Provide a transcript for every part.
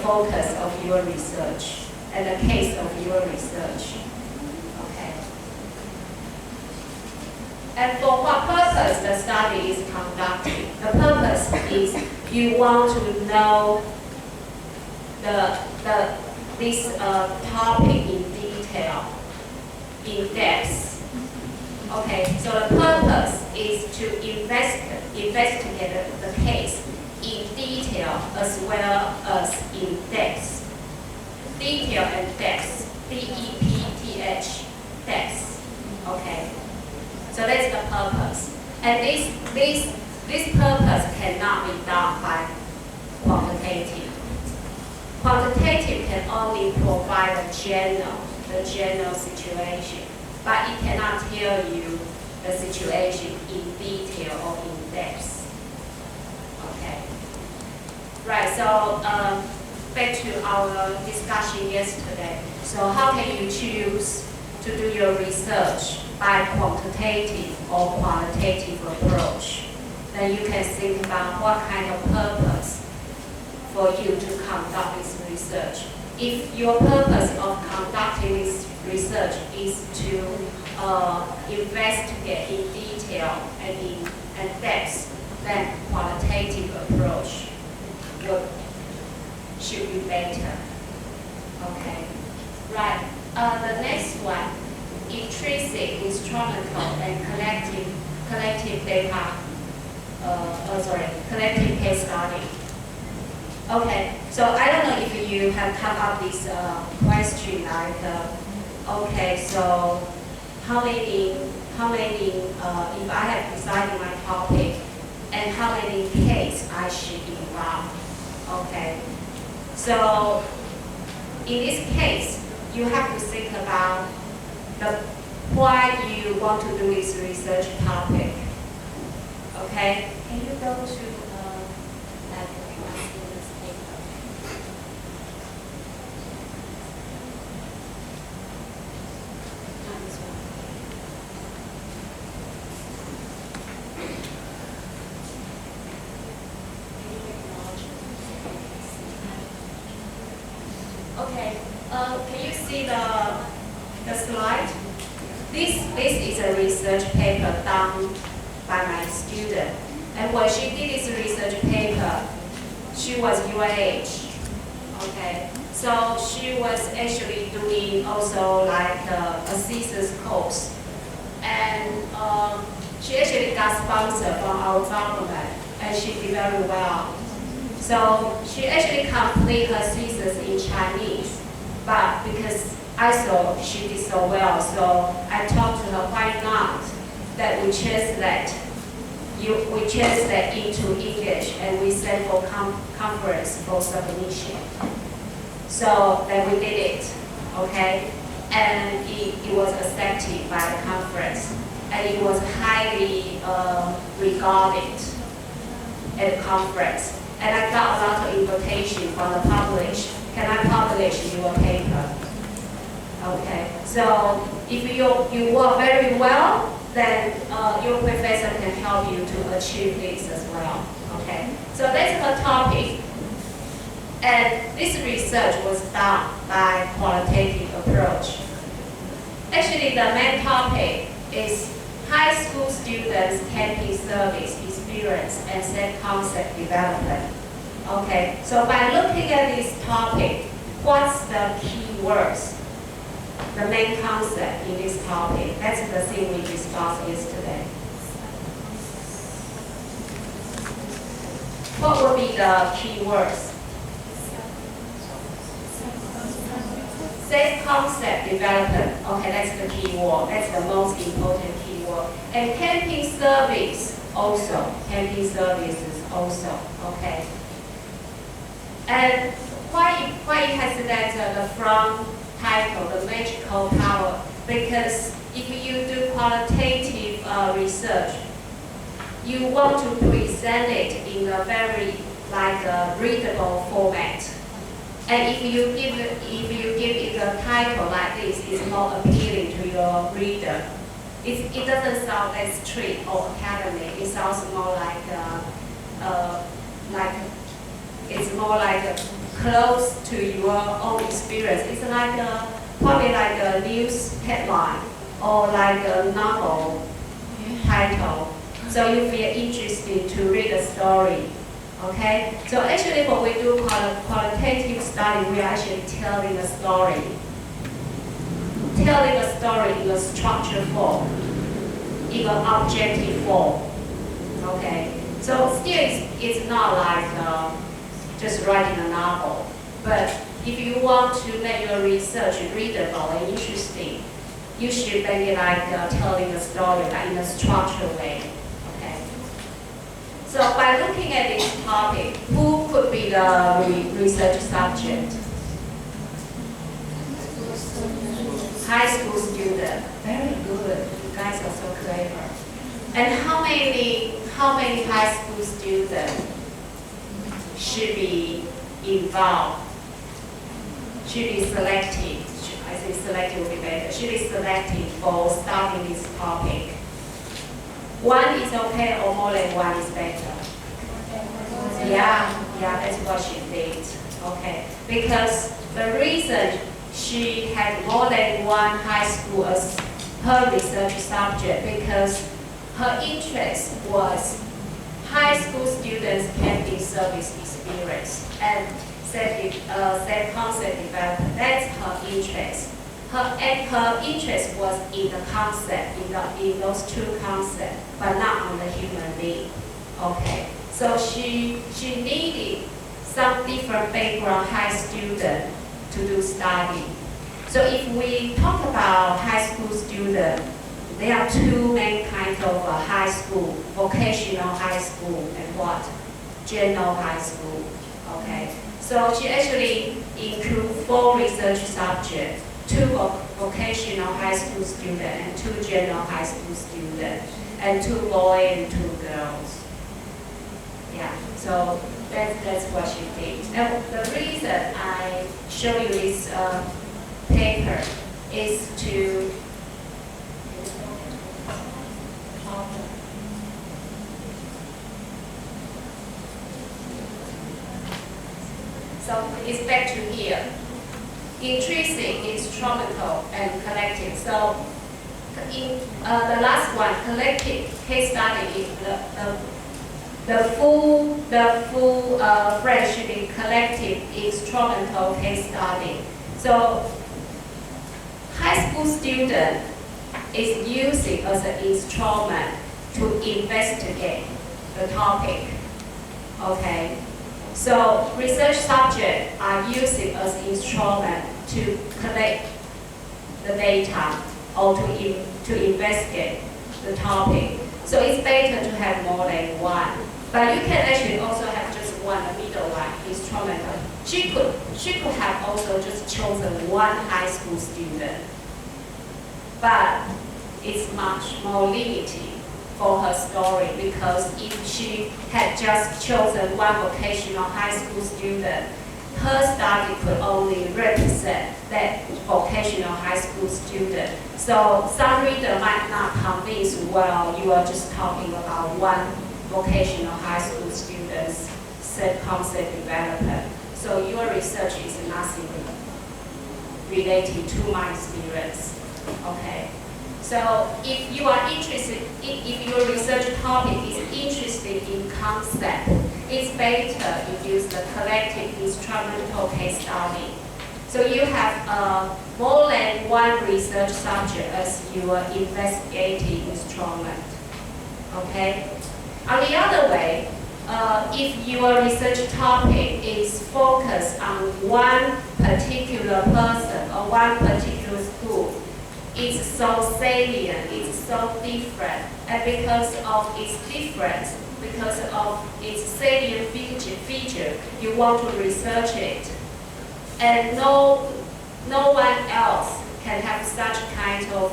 focus of your research and the case of your research. Okay. And for what purpose the study is conducted? The purpose is you want to know this topic in detail, in depth. Okay, so the purpose is to investigate the case in detail as well as in depth. Detail and depth, D-E-P-T-H, depth. Okay, so that's the purpose. And this purpose cannot be done by quantitative. Quantitative can only provide the general situation, but it cannot tell you the situation in detail or in depth. Okay. Right, so back to our discussion yesterday. So how can you choose to do your research by quantitative or qualitative approach? Then you can think about what kind of purpose for you to conduct this research. If your purpose of conducting this research is to investigate in detail and depth, then qualitative approach should be better. Okay, right. The next one, intrinsic, instrumental, and collective data. Collective case study. Okay, so I don't know if you have come up with a question like, okay, so how many, if I have decided my topic, and how many cases I should involve. Okay, so in this case, you have to think about why you want to do this research topic. Okay, can you go to Okay, can you see the slide? This is a research paper done by my student. And when she did this research paper, she was your age. Okay, so she was actually doing also like a thesis course. And she actually got sponsored from our government, and she did very well. So she actually completed her thesis in Chinese, but because I saw she did so well, so I talked to her, why not that we translate into English and we send for conference for submission. So then we did it, okay? And it was accepted by the conference, and it was highly regarded at the conference. And I got a lot of invitation from the publish. Can I publish your paper? Okay. So if you work very well, then your professor can help you to achieve this as well. Okay. So that's the topic. And this research was done by qualitative approach. Actually, the main topic is high school students' camping service experience and set concept development. Okay, so by looking at this topic, what's the key words? The main concept in this topic. That's the thing we discussed yesterday. What would be the key words? Set concept development. Okay, that's the key word. That's the most important key word. And camping service also. Camping services also. Okay. And why it has that the front title, the magical power? Because if you do qualitative research, you want to present it in a very readable format. And if you give it a title like this, it's more appealing to your reader. It doesn't sound as strict or academic. It sounds more it's more like a close to your own experience. It's like probably like a news headline or like a novel title. So you feel interested to read the story. Okay? So actually when we do qualitative study, we are actually telling a story. Telling a story in a structured form, in an objective form. Okay? So still it's not like just writing a novel. But if you want to make your research readable and interesting, you should make it like telling a story like in a structured way. Okay. So by looking at this topic, who could be the research subject? High school student. Very good. You guys are so clever. And how many high school students should be involved? Should be selected? I think selected would be better. Should be selected for studying this topic. One is okay, or more than one is better. Yeah, that's what she did. Okay, because the reason she had more than one high school as her research subject because her interest was high school students can be service experience and self-concept development. That's her interest. Her interest was in the concept, in those two concepts, but not on the human being. Okay, so she needed some different background high student to do study. So if we talk about high school students, there are two main kinds of high school: vocational high school and what? General high school. Okay. So she actually includes 4 research subjects: 2 vocational high school students and 2 general high school students, and 2 boys and 2 girls. Yeah. So that's what she did. And the reason I show you this paper is to so it's back to here. Intrinsic, instrumental, and collective. So in the last one, collective case study is the full phrase should be collective instrumental case study. So high school student is using as an instrument to investigate the topic. Okay. So research subjects are using as instrument to collect the data or to investigate the topic. So it's better to have more than one. But you can actually also have just one, the middle one, instrumental. She could have also just chosen one high school student. But it's much more limited for her story because if she had just chosen one vocational high school student, her study could only represent that vocational high school student. So some reader might not convince, well, you are just talking about one vocational high school student's self-concept development. So your research is nothing related to my experience. Okay. So if you are interested, if your research topic is interested in concept, it's better if you use the collective instrumental case study. So you have more than one research subject as your investigating instrument. Okay? On the other way, if your research topic is focused on one particular person or one particular school, it's so salient, it's so different, and because of its difference, because of its salient feature, you want to research it. And no one else can have such kind of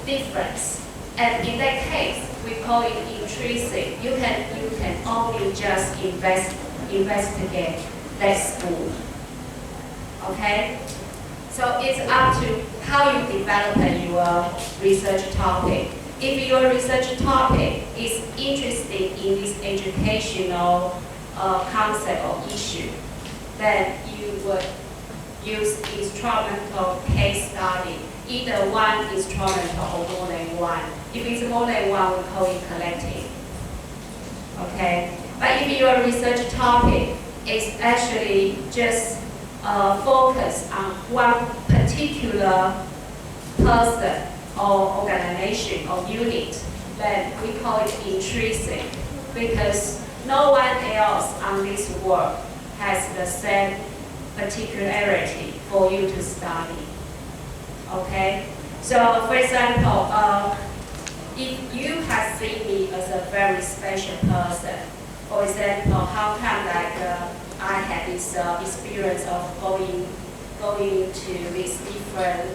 difference. And in that case, we call it intrinsic. You can only just investigate that school. Okay? So it's up to how you develop your research topic. if your research topic is interested in this educational concept or issue, then you would use instrumental case study, either one instrumental or more than one. If it's more than one, we call it collective. Okay? But if your research topic is actually just focused on one particular person or organization or unit, then we call it intrinsic, because no one else on this world has the same particularity for you to study. Okay? So, for example, if you have seen me as a very special person, for example, how come I had this experience of going to this different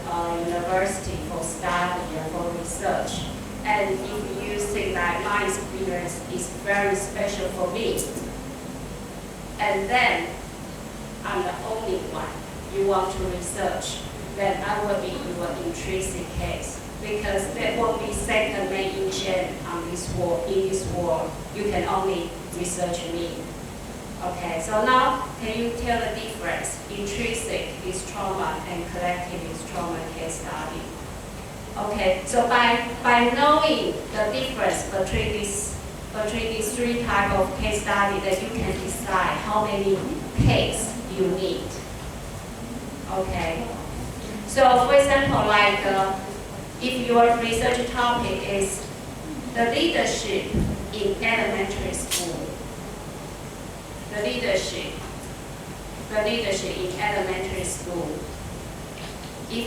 university for study and for research, and if you think that my experience is very special for me, and then I'm the only one you want to research, then I will be your intrinsic case, because there won't be second main chain on this world. In this world, you can only research me. Okay, so now can you tell the difference? Intrinsic is trauma and collective is trauma case study. Okay, so by knowing the difference between these three types of case study, that you can decide how many cases you need. Okay, so for example, like if your research topic is the leadership in elementary school, the leadership in elementary school, if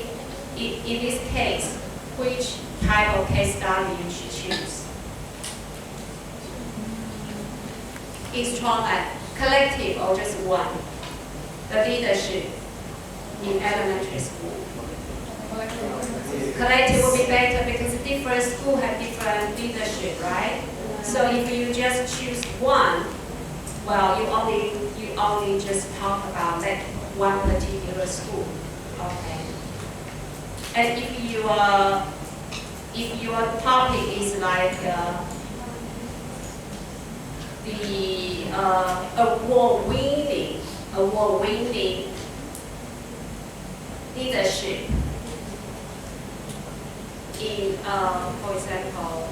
in this case, which type of case study you should choose? Is trauma collective or just one? The leadership in elementary school. Collective will be better because different schools have different leadership, right? So if you just choose one, well, you only just talk about that one particular school. Okay. And if your topic is like the award-winning leadership in, for example,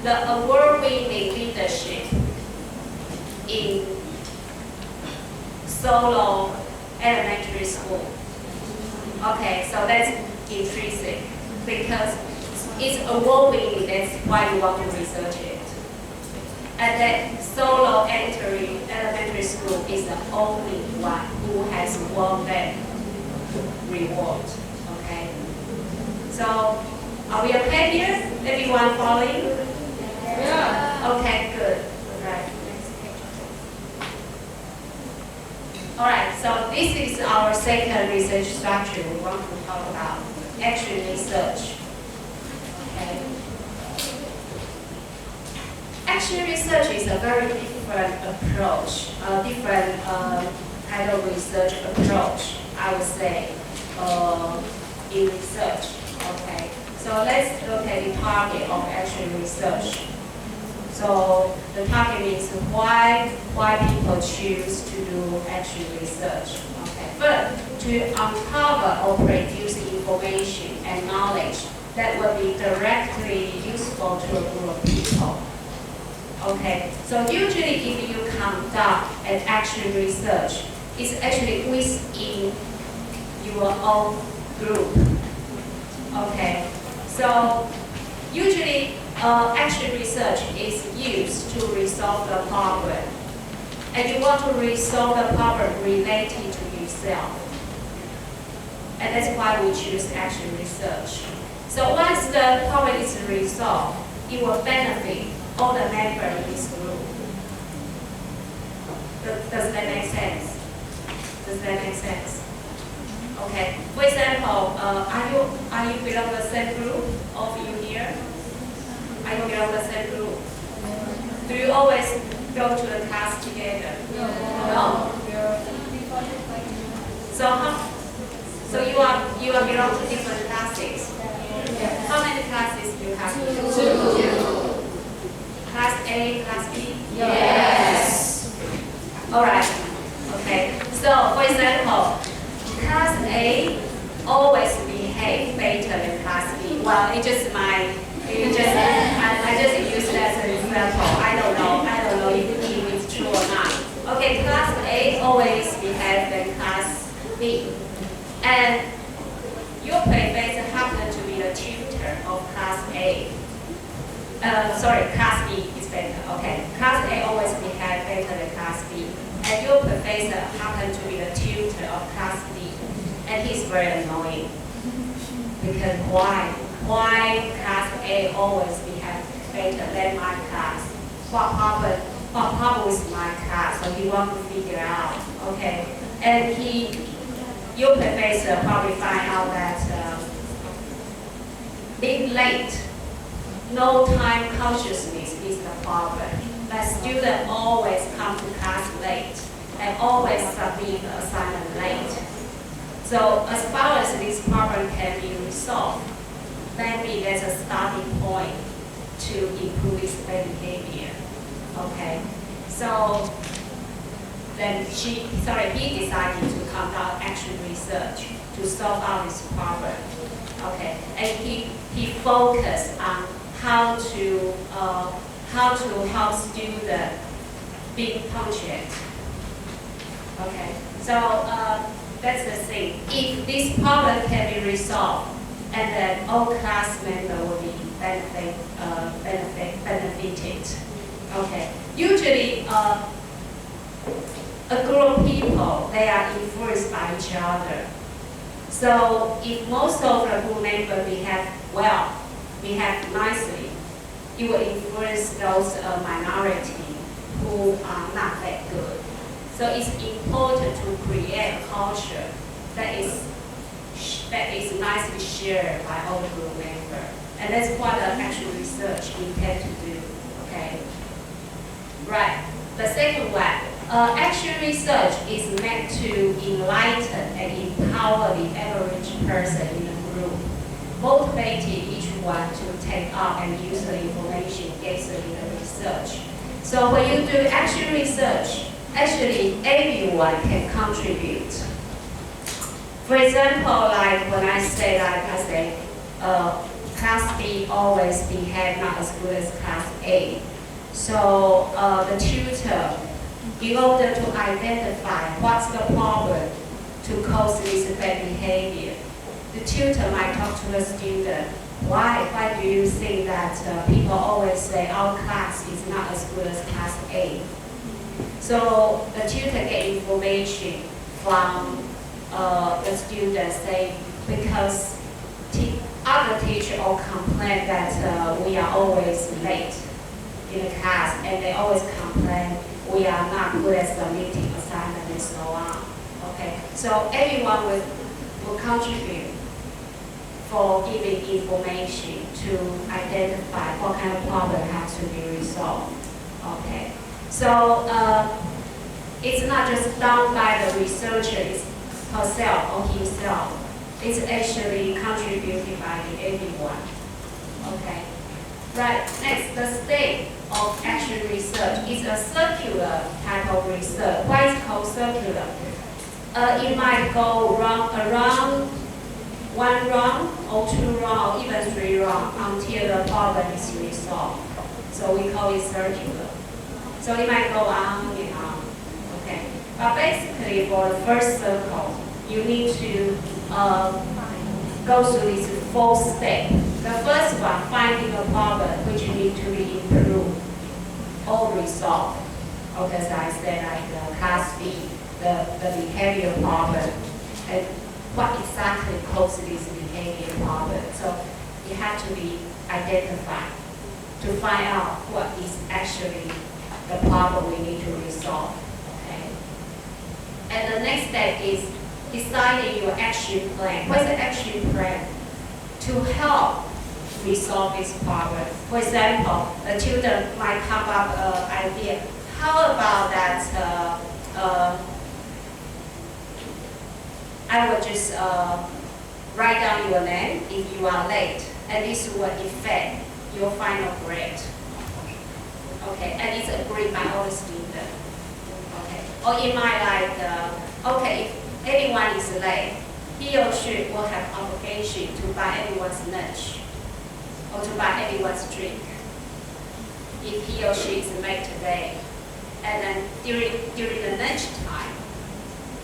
the award-winning leadership in Solo Elementary School. Okay, so that's intrinsic because it's award-winning. That's why you want to research it. And that Solo Elementary School is the only one who has won that reward. Okay. So, are we okay here? Everyone following? Yeah. Okay, good. Right. Alright, so this is our second research structure we want to talk about, action research. Okay. Action research is a very different approach, different kind of research approach, I would say, in research. Okay, so let's look at the target of action research. So the target means why people choose to do action research. Okay, first, to uncover or produce information and knowledge that will be directly useful to a group of people. Okay, so usually if you conduct an action research, it's actually within your own group. Okay, so usually action research is used to resolve the problem, and you want to resolve the problem related to yourself, and that's why we choose action research. So once the problem is resolved, it will benefit all the members in this group. Does that make sense? Does that make sense? Okay. For example, are you belong to the same group? All of you here? Are you belong to the same group? Do you always go to the class together? No. So you are belong to different classes. How many classes class B? 2. Class A, class B? Yes. Alright. Okay. So, for example, class A always behave better than class B. Well, I just use that as an example. I don't know if it's true or not. Okay, class A always behave than class B. And your professor happen to be the tutor of class A. Class B is better. Okay, class A always behave better than class B. And your professor happen to be the tutor of class B. And he's very annoying. Because why? Why class A always behave better than my class? What problem with my class? So he wants to figure out. Okay, and your professor probably find out that being late, no time consciousness is the problem. But students always come to class late and always submit the assignment late. So as far as this problem can be resolved, maybe there's a starting point to improve his behavior. Okay, so then he decided to conduct action research to solve out this problem. Okay, and he focused on how to help students be punctual. Okay, so that's the thing. If this problem can be resolved, and then all class members will be benefited. Okay, usually a group of people, they are influenced by each other. So if most of the group members behave nicely, it will influence those minority who are not that good. So it's important to create a culture that is nicely shared by all group members. And that's what the actual research intends to do. Okay. Right. The second one, action research is meant to enlighten and empower the average person in the group, motivating each one to take up and use the information gathered in the research. So when you do action research, actually everyone can contribute. For example, like when I say class B always behave not as good as class A. So the tutor, in order to identify what's the problem to cause this bad behavior, the tutor might talk to the student. Why do you think that people always say our class is not as good as class A? So the tutor get information from the student saying because other teachers all complain that we are always late in the class, and they always complain we are not good at submitting assignment and so on. Okay, so everyone will contribute for giving information to identify what kind of problem has to be resolved. Okay, so it's not just done by the researcher herself or himself. It's actually contributed by everyone. Okay. Right. Next, the state of action research is a circular type of research. Why is it called circular? It might go around one round or two rounds or even three rounds until the problem is resolved. So we call it circular. So it might go on and on. Okay. But basically, for the first circle, you need to go through this 4 steps. The first one, finding a problem which need to be improved or resolved. Okay, as I said, like the class B, the behavior problem, and what exactly causes this behavior problem. So it has to be identified to find out what is actually the problem we need to resolve. Okay. And the next step is deciding your action plan. What's the action plan? To help resolve this problem. For example, the tutor might come up an idea. How about that I will just write down your name if you are late. and this will affect your final grade. Okay, and it's agreed by all the students. Okay, or it might okay, if anyone is late, he or she will have obligation to buy everyone's lunch or to buy everyone's drink. If he or she is late today, and then during the lunch time,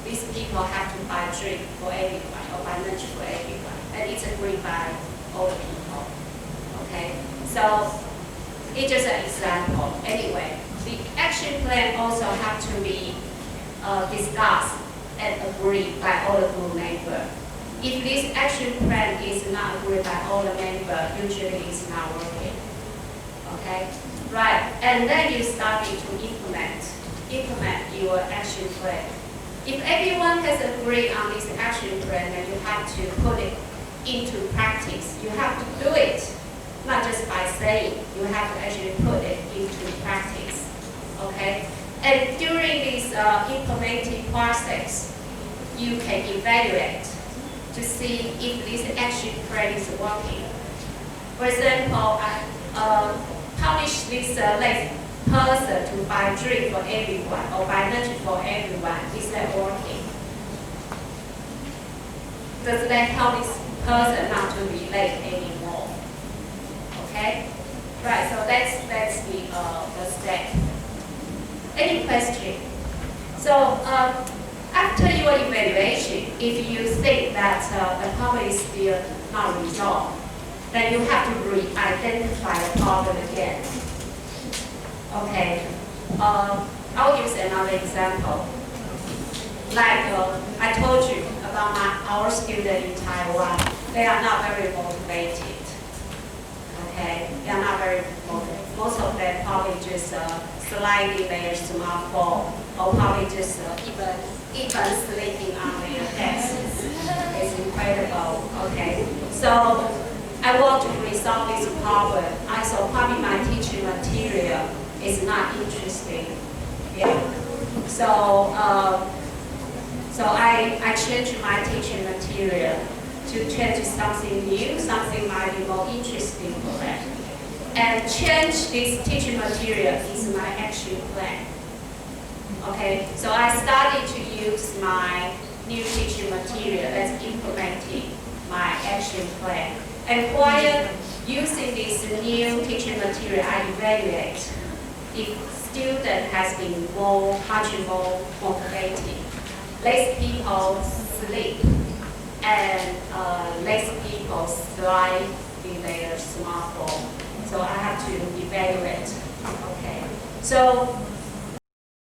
these people have to buy drink for everyone or buy lunch for everyone, and it's agreed by all the people. Okay, so it's just an example. Anyway, the action plan also have to be discussed and agreed by all the group members. If this action plan is not agreed by all the members, usually it's not working. Okay, right, and then you start to implement your action plan. If everyone has agreed on this action plan, then you have to put it into practice. You have to do it, not just by saying. You have to actually put it into practice. Okay, and during this implementing process, you can evaluate to see if this action plan is working. For example, I publish this list person to buy drink for everyone or buy lunch for everyone. Is that working? Does that help this person not to be late anymore? Okay? Right, so that's the step. Any question? So after your evaluation, if you think that the problem is still not resolved, then you have to re-identify the problem again. Okay, I'll use another example. Like I told you about our students in Taiwan, they are not very motivated. Okay, they are not very motivated. Most of them probably just sliding their smartphone, or probably just even sleeping on their desks. It's incredible. Okay, so I want to resolve this problem. I saw probably my teaching material is not interesting. Yeah. So I changed my teaching material to change something new, something might be more interesting for them. And change this teaching material is my action plan. Okay, so I started to use my new teaching material as implementing my action plan. And while using this new teaching material, I evaluate if student has been much more motivated. Less people sleep and less people slide in their smartphone. So I have to evaluate. Okay. So